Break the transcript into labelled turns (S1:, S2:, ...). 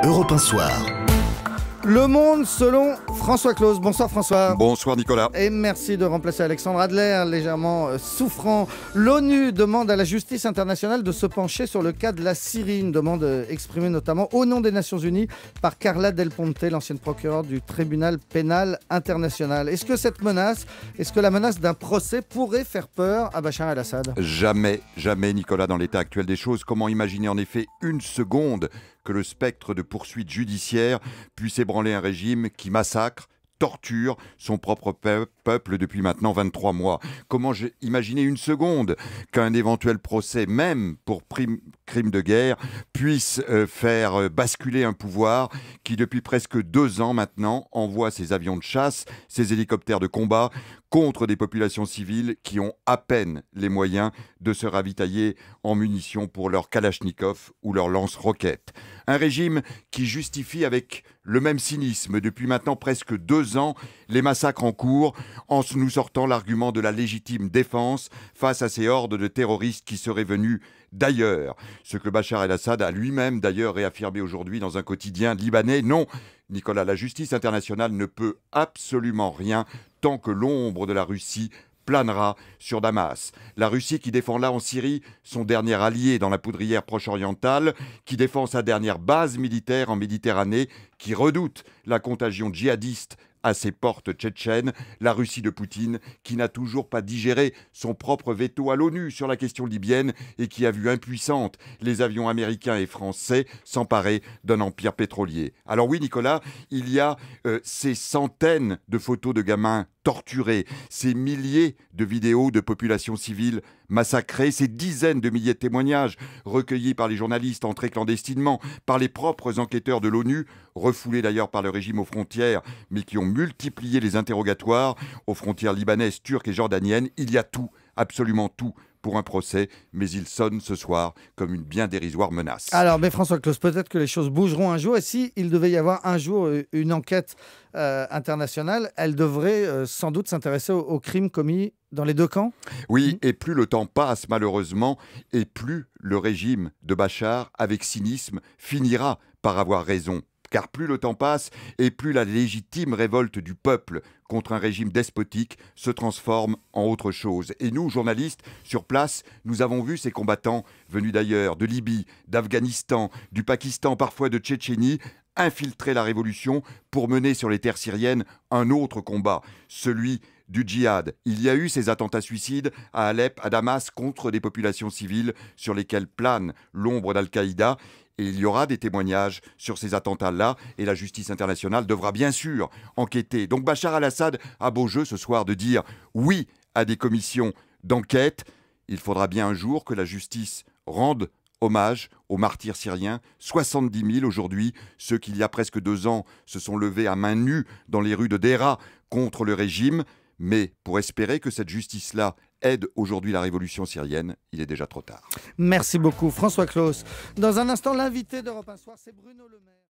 S1: Europe 1 Soir.
S2: Le Monde selon François Claus. Bonsoir François.
S3: Bonsoir Nicolas.
S2: Et merci de remplacer Alexandre Adler, légèrement souffrant. L'ONU demande à la justice internationale de se pencher sur le cas de la Syrie. Une demande exprimée notamment au nom des Nations Unies par Carla Del Ponte, l'ancienne procureure du tribunal pénal international. Est-ce que la menace d'un procès pourrait faire peur à Bachar el-Assad ?
S3: Jamais Nicolas, dans l'état actuel des choses. Comment imaginer en effet une seconde que le spectre de poursuites judiciaires puisse ébranler un régime qui massacre, torture son propre peuple depuis maintenant 23 mois. Comment imaginer une seconde qu'un éventuel procès, même pour crime de guerre, puisse faire basculer un pouvoir qui, depuis presque 2 ans maintenant, envoie ses avions de chasse, ses hélicoptères de combat contre des populations civiles qui ont à peine les moyens de se ravitailler en munitions pour leur Kalachnikov ou leur lance-roquettes. Un régime qui justifie avec le même cynisme depuis maintenant presque 2 ans les massacres en cours en nous sortant l'argument de la légitime défense face à ces hordes de terroristes qui seraient venus d'ailleurs. Ce que Bachar el-Assad a lui-même d'ailleurs réaffirmé aujourd'hui dans un quotidien libanais. Non, Nicolas, la justice internationale ne peut absolument rien tant que l'ombre de la Russie planera sur Damas. La Russie qui défend là en Syrie son dernier allié dans la poudrière proche-orientale, qui défend sa dernière base militaire en Méditerranée, qui redoute la contagion djihadiste à ses portes tchétchènes, la Russie de Poutine qui n'a toujours pas digéré son propre veto à l'ONU sur la question libyenne et qui a vu impuissante les avions américains et français s'emparer d'un empire pétrolier. Alors oui Nicolas, il y a ces centaines de photos de gamins torturés, ces milliers de vidéos de populations civiles massacrées, ces dizaines de milliers de témoignages recueillis par les journalistes entrés clandestinement, par les propres enquêteurs de l'ONU, refoulés d'ailleurs par le régime aux frontières, mais qui ont multiplié les interrogatoires aux frontières libanaises, turques et jordaniennes. Il y a tout, absolument tout, pour un procès, mais il sonne ce soir comme une bien dérisoire menace.
S2: Alors, mais François Claus, peut-être que les choses bougeront un jour, et si il devait y avoir un jour une enquête internationale, elle devrait sans doute s'intéresser aux crimes commis dans les deux camps ?
S3: Oui, et plus le temps passe malheureusement, et plus le régime de Bachar, avec cynisme, finira par avoir raison. Car plus le temps passe et plus la légitime révolte du peuple contre un régime despotique se transforme en autre chose. Et nous, journalistes, sur place, nous avons vu ces combattants venus d'ailleurs, de Libye, d'Afghanistan, du Pakistan, parfois de Tchétchénie, infiltrer la révolution pour mener sur les terres syriennes un autre combat, celui du djihad. Il y a eu ces attentats suicides à Alep, à Damas, contre des populations civiles sur lesquelles plane l'ombre d'Al-Qaïda. Et il y aura des témoignages sur ces attentats-là et la justice internationale devra bien sûr enquêter. Donc Bachar el-Assad a beau jeu ce soir de dire oui à des commissions d'enquête. Il faudra bien un jour que la justice rende hommage aux martyrs syriens, 70 000 aujourd'hui, ceux qui il y a presque 2 ans se sont levés à main nue dans les rues de Deraa contre le régime. Mais pour espérer que cette justice-là aide aujourd'hui la révolution syrienne, il est déjà trop tard.
S2: Merci beaucoup François Claus. Dans un instant, l'invité d'Europe 1 Soir, c'est Bruno Le Maire.